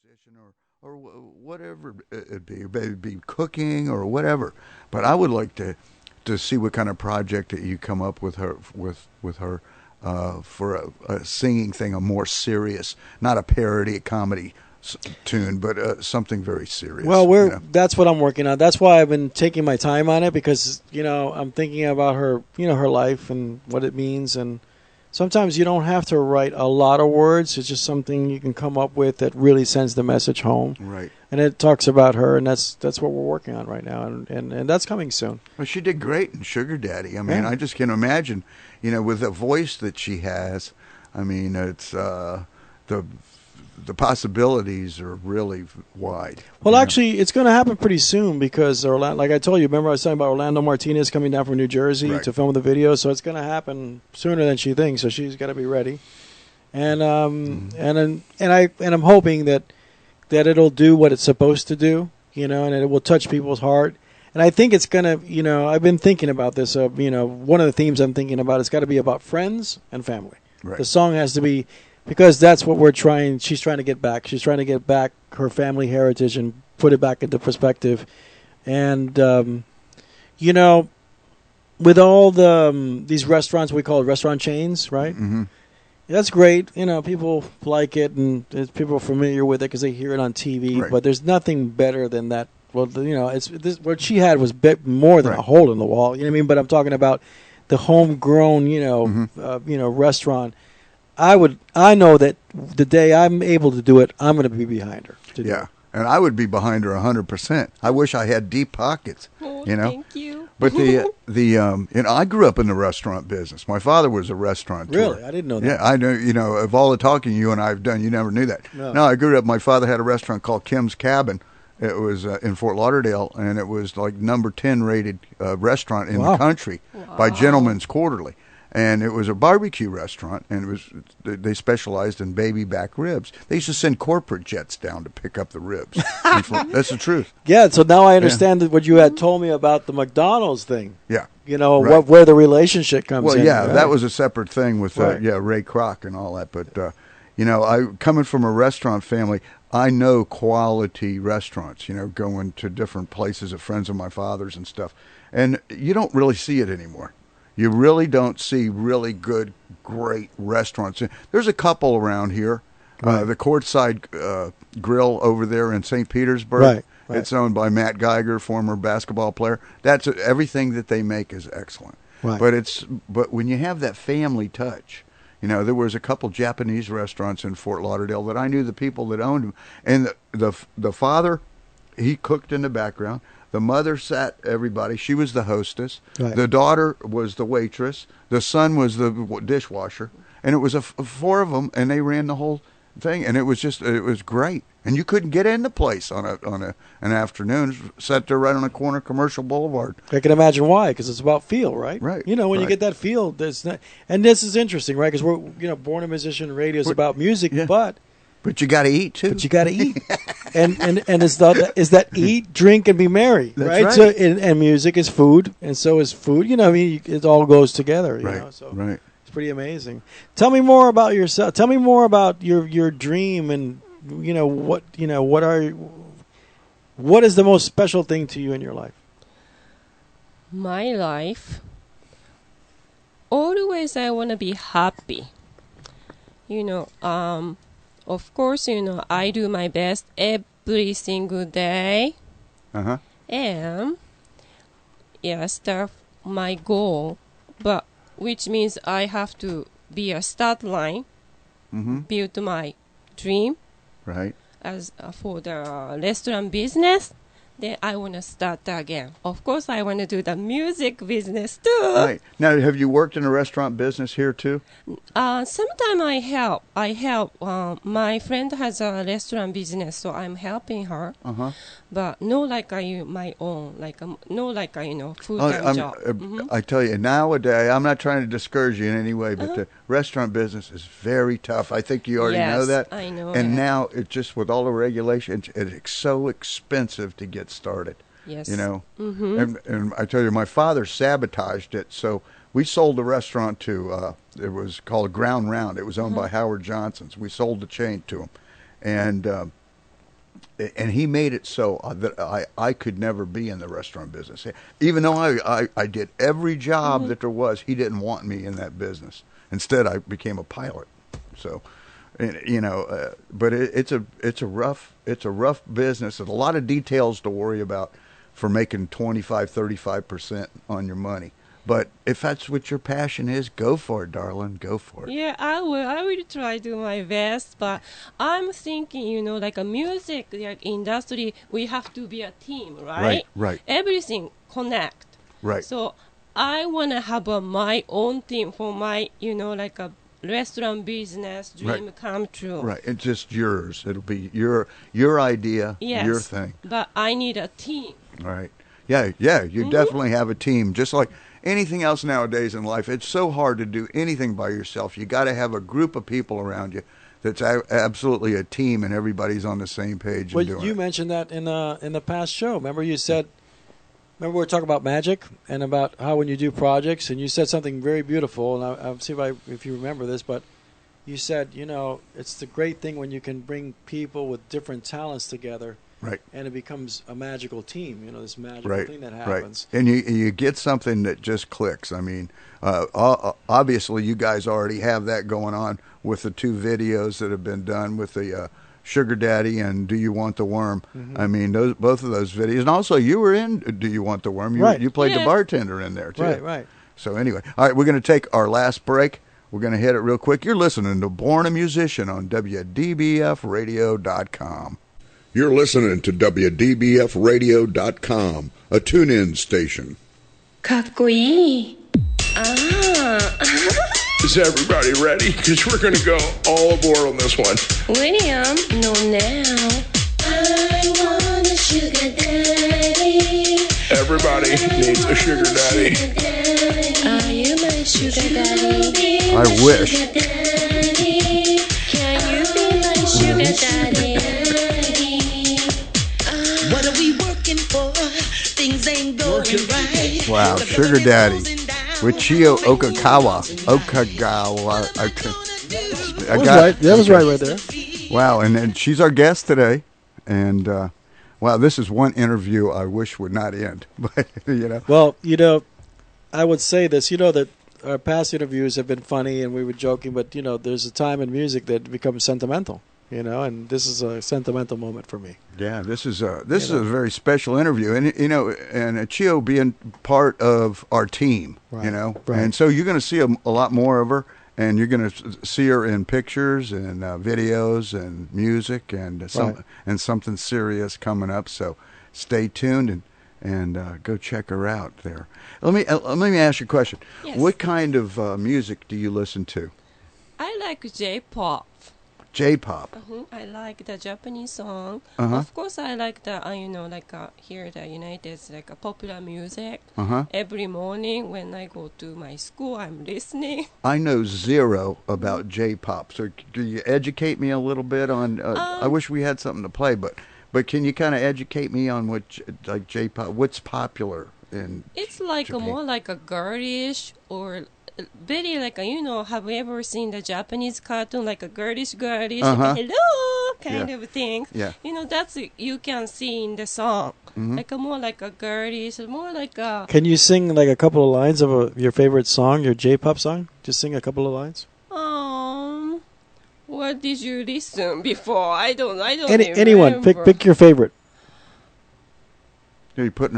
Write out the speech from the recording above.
musician or whatever it'd be cooking or whatever. But I would like to see what kind of project that you come up with her for a singing thing, a more serious, not a parody, a comedy tune, but something very serious. Well, that's what I'm working on. That's why I've been taking my time on it because I'm thinking about her, her life and what it means. And sometimes you don't have to write a lot of words. It's just something you can come up with that really sends the message home. Right. And it talks about her, and that's what we're working on right now, and that's coming soon. Well, she did great in Sugar Daddy. I mean, I just can imagine, with the voice that she has. I mean, it's the possibilities are really wide. Well, actually, it's going to happen pretty soon because, like I told you, remember I was talking about Orlando Martinez coming down from New Jersey to film the video, so it's going to happen sooner than she thinks. So she's got to be ready, and I'm hoping that it'll do what it's supposed to do, and it will touch people's heart. And I think it's going to, I've been thinking about this. One of the themes I'm thinking about has got to be about friends and family. Right. The song has to be. Because that's what she's trying to get back. She's trying to get back her family heritage and put it back into perspective. And, with all these restaurants, we call it restaurant chains, right? Mm-hmm. That's great. People like it and people are familiar with it because they hear it on TV. Right. But there's nothing better than that. Well, what she had was more than a hole in the wall. You know what I mean? But I'm talking about the homegrown, restaurant. I know that the day I'm able to do it, I'm going to be behind her. Yeah, and I would be behind her 100%. I wish I had deep pockets. Oh, thank you. But I grew up in the restaurant business. My father was a restaurateur. Really, I didn't know that. Yeah, I know. Of all the talking you and I have done, you never knew that. No, I grew up. My father had a restaurant called Kim's Cabin. It was in Fort Lauderdale, and it was like number 10 rated restaurant in the country by Gentleman's Quarterly. And it was a barbecue restaurant, and they specialized in baby back ribs. They used to send corporate jets down to pick up the ribs. That's the truth. Yeah, so now I understand what you had told me about the McDonald's thing. Yeah. Where the relationship comes in. Well, yeah, right? that was a separate thing with Ray Kroc and all that. But, I coming from a restaurant family, I know quality restaurants, going to different places of friends of my father's and stuff. And you don't really see it anymore. You really don't see really good, great restaurants. There's a couple around here. Right. The Courtside Grill over there in St. Petersburg. Right. It's owned by Matt Geiger, former basketball player. Everything that they make is excellent. Right. But when you have that family touch, there was a couple Japanese restaurants in Fort Lauderdale that I knew the people that owned them, and the father, he cooked in the background. The mother sat everybody. She was the hostess. Right. The daughter was the waitress. The son was the dishwasher. And it was four of them, and they ran the whole thing. And it was great. And you couldn't get in the place on an afternoon. Sat there right on the corner of Commercial Boulevard. I can imagine why, because it's about feel, right? Right. When you get that feel, and this is interesting, right? Because we're Born a Musician Radio is about music, But you got to eat too. But you got to eat, and is that eat, drink, and be merry, right? So and music is food, and so is food. It all goes together. Right. So right. It's pretty amazing. Tell me more about yourself. Tell me more about your dream, and what is the most special thing to you in your life? My life. Always, I want to be happy. Of course, I do my best every single day. Uh-huh. And, that's my goal. But, which means I have to be a start line, build my dream. Right. As for the restaurant business, then I want to start again. Of course, I want to do the music business too. Right. Now, have you worked in a restaurant business here too? Sometimes I help. My friend has a restaurant business, so I'm helping her. Uh-huh. But no, my own, full-time job. I tell you, nowadays, I'm not trying to discourage you in any way, but the restaurant business is very tough. I think you already know that. I know. And now, it's just with all the regulations, it's so expensive to get started. Yes. And I tell you, my father sabotaged it. So we sold the restaurant to, it was called Ground Round. It was owned by Howard Johnson's. We sold the chain to him. And and he made it so that I could never be in the restaurant business. Even though I did every job that there was, he didn't want me in that business. Instead, I became a pilot. So, but it's a rough business. There's a lot of details to worry about for making 25-35% on your money. But if that's what your passion is, go for it, darling. Go for it. Yeah, I will try to do my best. But I'm thinking, like a music industry, we have to be a team, right? Right. Everything connect. Right. So I want to have my own team for my, like a restaurant business dream come true. Right. It's just yours. It'll be your idea, your thing. But I need a team. Right. Yeah. You definitely have a team. Just like anything else nowadays in life, it's so hard to do anything by yourself. You got to have a group of people around you that's absolutely a team, and everybody's on the same page. Well, you mentioned that in the past show. Remember you said. Remember we were talking about magic and about how when you do projects, and you said something very beautiful, and I'll see if you remember this, but you said, it's the great thing when you can bring people with different talents together. Right. And it becomes a magical team, this magical thing that happens. Right. And you get something that just clicks. I mean, obviously you guys already have that going on with the 2 videos that have been done with the Sugar Daddy and Do You Want the Worm. I mean, both of those videos. And also you were in Do You Want the Worm. You played the bartender in there, too. Right. So anyway, all right, we're going to take our last break. We're going to hit it real quick. You're listening to Born a Musician on WDBFradio.com. You're listening to WDBFradio.com, a tune-in station. かっこいい. Is everybody ready? Because we're going to go all aboard on this one. William, no now. I want a sugar daddy. Everybody needs a sugar daddy. Are you my sugar daddy? I wish. Can you be my sugar daddy? What are we working for? Things ain't going right. Wow, Sugar Daddy with Chiyo Okagawa. That was right there. Wow, and she's our guest today. And, wow, this is one interview I wish would not end. But, Well, I would say this, that our past interviews have been funny and we were joking, but, there's a time in music that becomes sentimental. And this is a sentimental moment for me. Yeah, this is a very special interview, and and Chiyo being part of our team, right. And so you're going to see a lot more of her, and you're going to see her in pictures and videos and music and something serious coming up. So stay tuned and go check her out there. Let me ask you a question. Yes. What kind of music do you listen to? I like J-pop. J-pop. I like the Japanese song. Uh-huh. Of course, I like the here the United States popular music. Every morning when I go to my school, I'm listening. I know zero about J-pop, so can you educate me a little bit on? I wish we had something to play, but can you kind of educate me on what J-pop? What's popular in? It's like Japan? more like a girlish or. Very have you ever seen the Japanese cartoon like a girlish, hello kind of thing? Yeah. That's you can see in the song. More like a girlish, more like a. Can you sing like a couple of lines of your favorite song, your J-pop song? Just sing a couple of lines. What did you listen before? I don't Anyone, pick your favorite. Are you putting